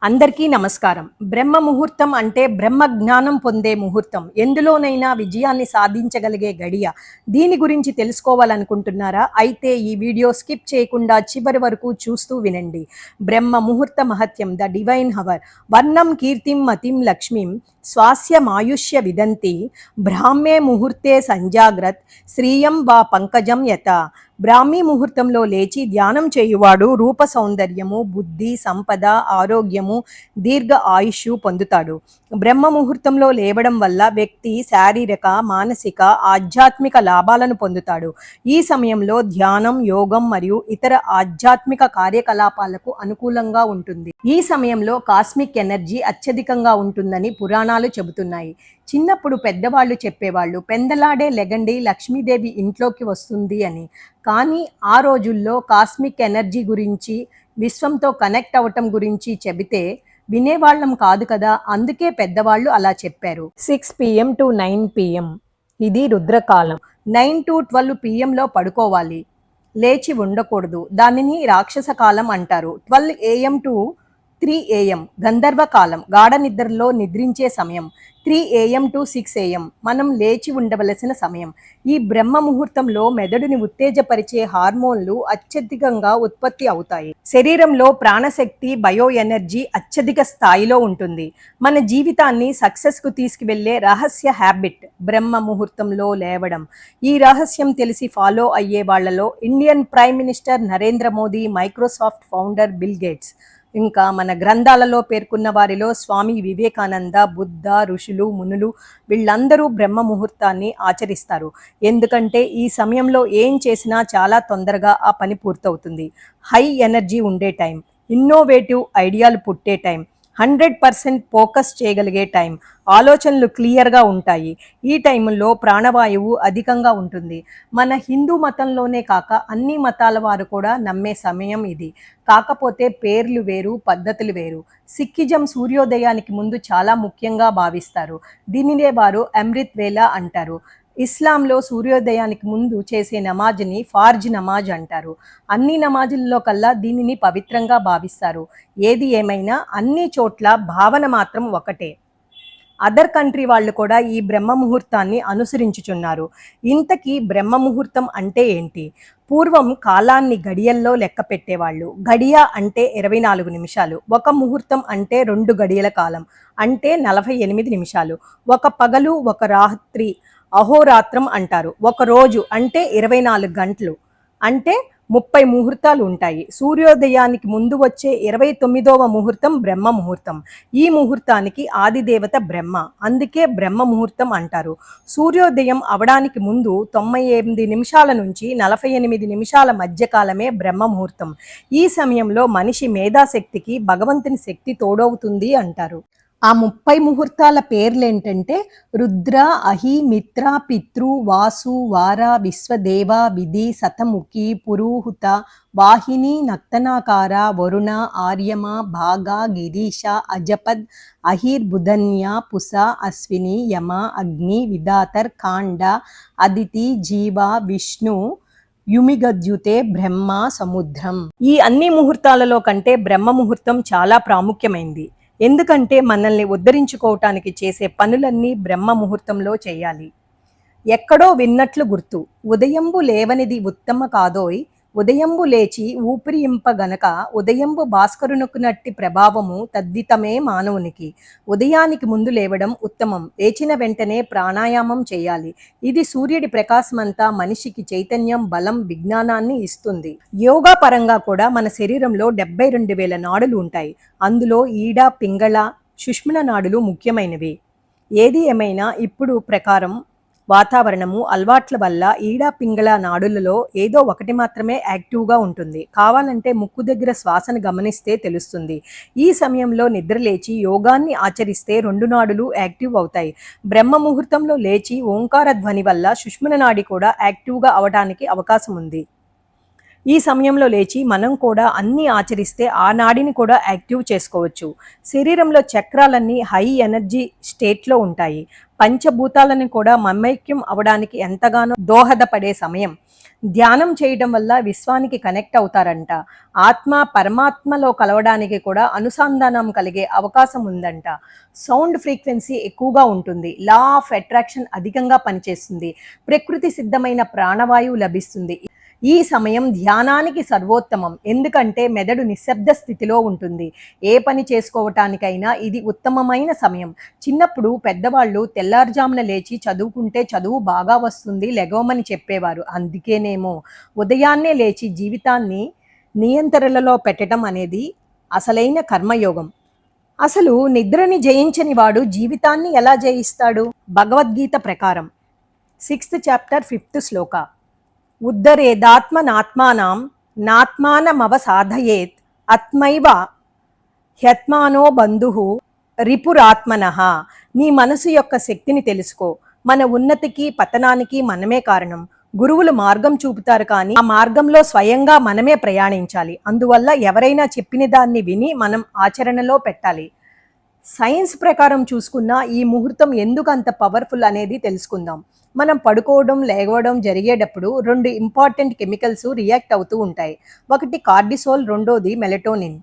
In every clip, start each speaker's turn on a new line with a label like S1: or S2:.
S1: అందరికీ నమస్కారం. బ్రహ్మ ముహూర్తం అంటే బ్రహ్మ జ్ఞానం పొందే ముహూర్తం. ఎందులోనైనా విజయాన్ని సాధించగలిగే గడియ. దీని గురించి తెలుసుకోవాలనుకుంటున్నారా? అయితే ఈ వీడియో స్కిప్ చేయకుండా చివరి వరకు చూస్తూ వినండి. బ్రహ్మ ముహూర్త మహత్యం, ద డివైన్ హవర్. వర్ణం కీర్తిం మతిం లక్ష్మీం స్వాస్యమాయుష్య విదంతి బ్రాహ్మే ముహూర్తే సంజాగ్రత్ శ్రీయం వా పంకజం యత. బ్రాహ్మీ ముహూర్తంలో లేచి ధ్యానం చేయువాడు రూప సౌందర్యము, బుద్ధి, సంపద, ఆరోగ్యము, దీర్ఘ ఆయుష్ పొందుతాడు. బ్రహ్మ ముహూర్తంలో లేవడం వల్ల వ్యక్తి శారీరక, మానసిక, ఆధ్యాత్మిక లాభాలను పొందుతాడు. ఈ సమయంలో ధ్యానం, యోగం మరియు ఇతర ఆధ్యాత్మిక కార్యకలాపాలకు అనుకూలంగా ఉంటుంది. ఈ సమయంలో కాస్మిక్ ఎనర్జీ అత్యధికంగా ఉంటుందని పురాణాలు చెబుతున్నాయి. చిన్నప్పుడు పెద్దవాళ్ళు చెప్పేవాళ్ళు, పెందలాడే లెగండి, లక్ష్మీదేవి ఇంట్లోకి వస్తుంది అని. కానీ ఆ రోజుల్లో కాస్మిక్ ఎనర్జీ గురించి, విశ్వంతో కనెక్ట్ అవ్వటం గురించి చెబితే వినేవాళ్ళం కాదు కదా. అందుకే పెద్దవాళ్ళు అలా చెప్పారు. 6 PM to 9 PM ఇది రుద్రకాలం. 9 to 12 PMలో పడుకోవాలి, లేచి ఉండకూడదు. దానిని రాక్షస కాలం అంటారు. 12 AM to 3 AM గంధర్వ కాలం, గాఢ నిద్రలో నిద్రించే సమయం. 3 AM to 6 AM మనం లేచి ఉండవలసిన సమయం. ఈ బ్రహ్మ ముహూర్తంలో మెదడుని ఉత్తేజపరిచే హార్మోన్లు అత్యధికంగా ఉత్పత్తి అవుతాయి. శరీరంలో ప్రాణశక్తి, బయో ఎనర్జీ అత్యధిక స్థాయిలో ఉంటుంది. మన జీవితాన్ని సక్సెస్కు తీసుకువెళ్లే రహస్య హ్యాబిట్ బ్రహ్మ ముహూర్తంలో లేవడం. ఈ రహస్యం తెలిసి ఫాలో అయ్యే వాళ్లలో Indian prime minister Narendra Modi, Microsoft founder bill gates, ఇంకా మన గ్రంథాలలో పేర్కొన్న వారిలో స్వామి వివేకానంద, బుద్ధ, ఋషులు, మునులు వీళ్ళందరూ బ్రహ్మ ముహూర్తాన్ని ఆచరిస్తారు. ఎందుకంటే ఈ సమయంలో ఏం చేసినా చాలా తొందరగా ఆ పని పూర్తవుతుంది. హై ఎనర్జీ ఉండే టైం, ఇన్నోవేటివ్ ఐడియాలు పుట్టే టైం, 100% ఫోకస్ చేయగలిగే టైం, ఆలోచనలు క్లియర్గా ఉంటాయి. ఈ టైంలో ప్రాణవాయువు అధికంగా ఉంటుంది. మన హిందూ మతంలోనే కాక అన్ని మతాల వారు కూడా నమ్మే సమయం ఇది. కాకపోతే పేర్లు వేరు, పద్ధతులు వేరు. సిక్కిజం సూర్యోదయానికి ముందు చాలా ముఖ్యంగా భావిస్తారు. దీనినే వారు అమృత్ వేళ అంటారు. ఇస్లాంలో సూర్యోదయానికి ముందు చేసే నమాజ్ని ఫార్జ్ నమాజ్ అంటారు. అన్ని నమాజుల్లో కల్లా దీనిని పవిత్రంగా భావిస్తారు. ఏది ఏమైనా అన్ని చోట్ల భావన మాత్రం ఒకటే. అదర్ కంట్రీ వాళ్ళు కూడా ఈ బ్రహ్మ ముహూర్తాన్ని అనుసరించుచున్నారు. ఇంతకీ బ్రహ్మ ముహూర్తం అంటే ఏంటి? పూర్వం కాలాన్ని గడియల్లో లెక్క పెట్టేవాళ్ళు. గడియ అంటే 24 నిమిషాలు. ఒక ముహూర్తం అంటే 2 గడియల కాలం అంటే 48 నిమిషాలు. ఒక పగలు, ఒక రాత్రి అహోరాత్రం అంటారు. ఒక రోజు అంటే 24 గంటలు అంటే 30 ముహూర్తాలు ఉంటాయి. సూర్యోదయానికి ముందు వచ్చే 29వ ముహూర్తం బ్రహ్మ ముహూర్తం. ఈ ముహూర్తానికి ఆదిదేవత బ్రహ్మ, అందుకే బ్రహ్మ ముహూర్తం అంటారు. సూర్యోదయం అవడానికి ముందు 98 నిమిషాల నుంచి 48 నిమిషాల మధ్యకాలమే బ్రహ్మ ముహూర్తం. ఈ సమయంలో మనిషి మేధాశక్తికి భగవంతుని శక్తి తోడవుతుంది అంటారు. ఆ 30 ముహూర్తాల పేర్లేంటంటే రుద్ర, అహి, మిత్ర, పితృ, వాసు, వార, విశ్వదేవ, విధి, శతముఖి, పురూహుత, వాహిని, నక్తనాకార, వరుణ, ఆర్యమ, భాగ, గిరీశ, అజపద్, అహిర్, బుధన్య, పుస, అశ్విని, యమ, అగ్ని, విధాతర్, కాండ, అదితి, జీవ, విష్ణు, యుమిగద్యుతే, బ్రహ్మ, సముద్రం. ఈ అన్ని ముహూర్తాలలో కంటే బ్రహ్మ ముహూర్తం చాలా ప్రాముఖ్యమైంది. ఎందుకంటే మనల్ని ఉద్ధరించుకోవటానికి చేసే పనులన్నీ బ్రహ్మ ముహూర్తంలో చేయాలి. ఎక్కడో విన్నట్లు గుర్తు, ఉదయంబు లేవనిది ఉత్తమ కాదోయ్, ఉదయంబు లేచి ఊపిరి ఇంపగనక ఉదయంబు భాస్కరునకునట్టి ప్రభావము తద్వితమే మానవునికి. ఉదయానికి ముందు లేవడం ఉత్తమం. లేచిన వెంటనే ప్రాణాయామం చేయాలి. ఇది సూర్యుడి ప్రకాశమంతా మనిషికి చైతన్యం, బలం, విజ్ఞానాన్ని ఇస్తుంది. యోగా పరంగా కూడా మన శరీరంలో 72,000 నాడులు ఉంటాయి. అందులో ఈడ, పింగళ, సుష్మణ నాడులు ముఖ్యమైనవి. ఏది ఏమైనా ఇప్పుడు ప్రకారం వాతావరణము, అలవాట్ల వల్ల ఈడా, పింగళ నాడులలో ఏదో ఒకటి మాత్రమే యాక్టివ్గా ఉంటుంది. కావాలంటే ముక్కు దగ్గర శ్వాసను గమనిస్తే తెలుస్తుంది. ఈ సమయంలో నిద్రలేచి యోగాన్ని ఆచరిస్తే 2 నాడులు యాక్టివ్ అవుతాయి. బ్రహ్మ ముహూర్తంలో లేచి ఓంకార ధ్వని వల్ల సుష్మణ నాడి కూడా యాక్టివ్గా అవడానికి అవకాశం ఉంది. ఈ సమయంలో లేచి మనం కూడా అన్నీ ఆచరిస్తే ఆ నాడిని కూడా యాక్టివ్ చేసుకోవచ్చు. శరీరంలో చక్రాలన్నీ హై ఎనర్జీ స్టేట్లో ఉంటాయి. పంచభూతాలను కూడా మమైక్యం అవడానికి ఎంతగానో దోహదపడే సమయం. ధ్యానం చేయడం వల్ల విశ్వానికి కనెక్ట్ అవుతారంట. ఆత్మ పరమాత్మలో కలవడానికి కూడా అనుసంధానం కలిగే అవకాశం ఉందంట. సౌండ్ ఫ్రీక్వెన్సీ ఎక్కువగా ఉంటుంది. లా ఆఫ్ అట్రాక్షన్ అధికంగా పనిచేస్తుంది. ప్రకృతి సిద్ధమైన ప్రాణవాయువు లభిస్తుంది. ఈ సమయం ధ్యానానికి సర్వోత్తమం. ఎందుకంటే మెదడు నిశ్శబ్ద స్థితిలో ఉంటుంది. ఏ పని చేసుకోవటానికైనా ఇది ఉత్తమమైన సమయం. చిన్నప్పుడు పెద్దవాళ్ళు తెల్లారుజామున లేచి చదువుకుంటే చదువు బాగా వస్తుంది లెగవమని చెప్పేవారు. అందుకేనేమో ఉదయాన్నే లేచి జీవితాన్ని నియంత్రణలో పెట్టడం అనేది అసలైన కర్మయోగం. అసలు నిద్రని జయించని వాడు జీవితాన్ని ఎలా జయిస్తాడు? భగవద్గీత ప్రకారం 6th చాప్టర్ 5th శ్లోక, ఉద్ధరేదాత్మనాత్మానం నాత్మానమవసాధయేత్ ఆత్మైవ హ్యత్మానో బంధుః రిపురాత్మనః. నీ మనసు యొక్క శక్తిని తెలుసుకో. మన ఉన్నతికి పతనానికి మనమే కారణం. గురువులు మార్గం చూపుతారు, కానీ ఆ మార్గంలో స్వయంగా మనమే ప్రయాణించాలి. అందువల్ల ఎవరైనా చెప్పిన దాన్ని విని మనం ఆచరణలో పెట్టాలి. సైన్స్ ప్రకారం చూసుకున్న ఈ ముహూర్తం ఎందుకు అంత పవర్ఫుల్ అనేది తెలుసుకుందాం. మనం పడుకోవడం లేవడం జరిగేటప్పుడు 2 ఇంపార్టెంట్ కెమికల్స్ రియాక్ట్ అవుతూ ఉంటాయి. ఒకటి కార్డిసోల్, రెండోది మెలటోనిన్.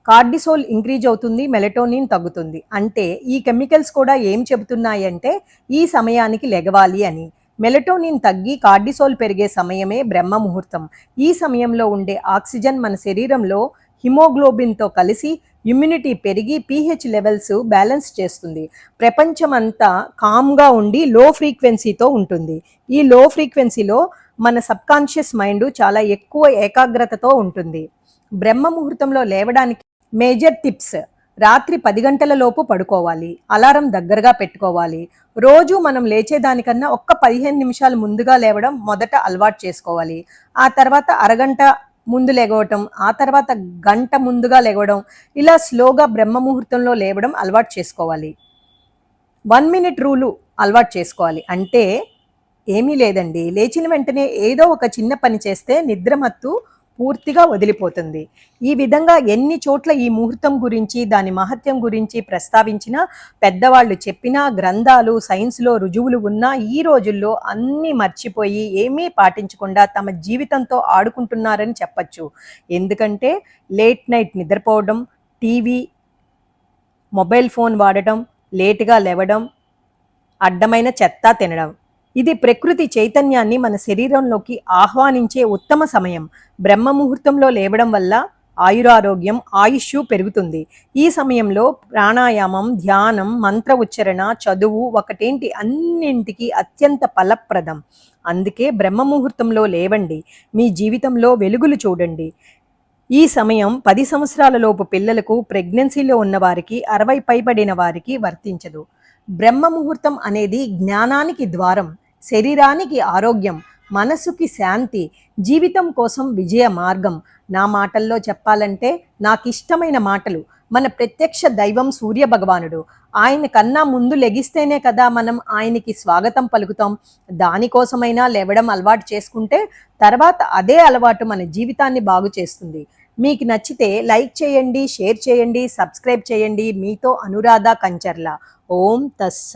S1: కార్డిసోల్ ఇంక్రీజ్ అవుతుంది, మెలటోనిన్ తగ్గుతుంది. అంటే ఈ కెమికల్స్ కూడా ఏం చెబుతున్నాయి అంటే ఈ సమయానికి లెగవాలి అని. మెలటోనిన్ తగ్గి కార్డిసోల్ పెరిగే సమయమే బ్రహ్మ ముహూర్తం. ఈ సమయంలో ఉండే ఆక్సిజన్ మన శరీరంలో హిమోగ్లోబిన్తో కలిసి ఇమ్యూనిటీ పెరిగి పీహెచ్ లెవెల్స్ బ్యాలెన్స్ చేస్తుంది. ప్రపంచమంతా కామ్గా ఉండి లో ఫ్రీక్వెన్సీతో ఉంటుంది. ఈ లో ఫ్రీక్వెన్సీలో మన సబ్కాన్షియస్ మైండ్ చాలా ఎక్కువ ఏకాగ్రతతో ఉంటుంది. బ్రహ్మ ముహూర్తంలో లేవడానికి మేజర్ టిప్స్: రాత్రి 10 గంటల లోపు పడుకోవాలి. అలారం దగ్గరగా పెట్టుకోవాలి. రోజు మనం లేచేదానికన్నా ఒక్క 15 నిమిషాలు ముందుగా లేవడం మొదట అలవాటు చేసుకోవాలి. ఆ తర్వాత అరగంట ముందు లెగవటం, ఆ తర్వాత గంట ముందుగా లెగవడం, ఇలా స్లోగా బ్రహ్మ ముహూర్తంలో లేవడం అలవాటు చేసుకోవాలి. 1 మినిట్ రూలు అలవాటు చేసుకోవాలి. అంటే ఏమీ లేదండి, లేచిన వెంటనే ఏదో ఒక చిన్న పని చేస్తే నిద్రమత్తు పూర్తిగా వదిలిపోతుంది. ఈ విధంగా ఎన్ని చోట్ల ఈ ముహూర్తం గురించి, దాని మహత్యం గురించి ప్రస్తావించినా, పెద్దవాళ్ళు చెప్పినా, గ్రంథాలు సైన్స్లో రుజువులు ఉన్నా ఈ రోజుల్లో అన్నీ మర్చిపోయి ఏమీ పాటించకుండా తమ జీవితంతో ఆడుకుంటున్నారని చెప్పచ్చు. ఎందుకంటే లేట్ నైట్ నిద్రపోవడం, టీవీ, మొబైల్ ఫోన్ వాడటం, లేటుగా లేవడం, అడ్డమైన చెత్త తినడం. ఇది ప్రకృతి చైతన్యాన్ని మన శరీరంలోకి ఆహ్వానించే ఉత్తమ సమయం. బ్రహ్మ ముహూర్తంలో లేవడం వల్ల ఆయురారోగ్యం, ఆయుష్ పెరుగుతుంది. ఈ సమయంలో ప్రాణాయామం, ధ్యానం, మంత్ర ఉచ్చరణ, చదువు ఒకటేంటి అన్నింటికి అత్యంత ఫలప్రదం. అందుకే బ్రహ్మ ముహూర్తంలో లేవండి. మీ జీవితంలో వెలుగులు చూడండి. ఈ సమయం 10 సంవత్సరాల లోపు పిల్లలకు, ప్రెగ్నెన్సీలో ఉన్న వారికి, 60 పైబడిన వారికి వర్తించదు. బ్రహ్మ ముహూర్తం అనేది జ్ఞానానికి ద్వారం, శరీరానికి ఆరోగ్యం, మనసుకి శాంతి, జీవితం కోసం విజయ మార్గం. నా మాటల్లో చెప్పాలంటే నాకు ఇష్టమైన మాటలు: మన ప్రత్యక్ష దైవం సూర్య భగవానుడు. ఆయన కన్నా ముందు లెగిస్తేనే కదా మనం ఆయనకి స్వాగతం పలుకుతాం. దానికోసమైనా లేవడం అలవాటు చేసుకుంటే తర్వాత అదే అలవాటు మన జీవితాన్ని బాగు చేస్తుంది. మీకు నచ్చితే లైక్ చేయండి, షేర్ చేయండి, సబ్స్క్రైబ్ చేయండి. మీతో అనురాధ కంచర్ల. ఓం తస్సత్.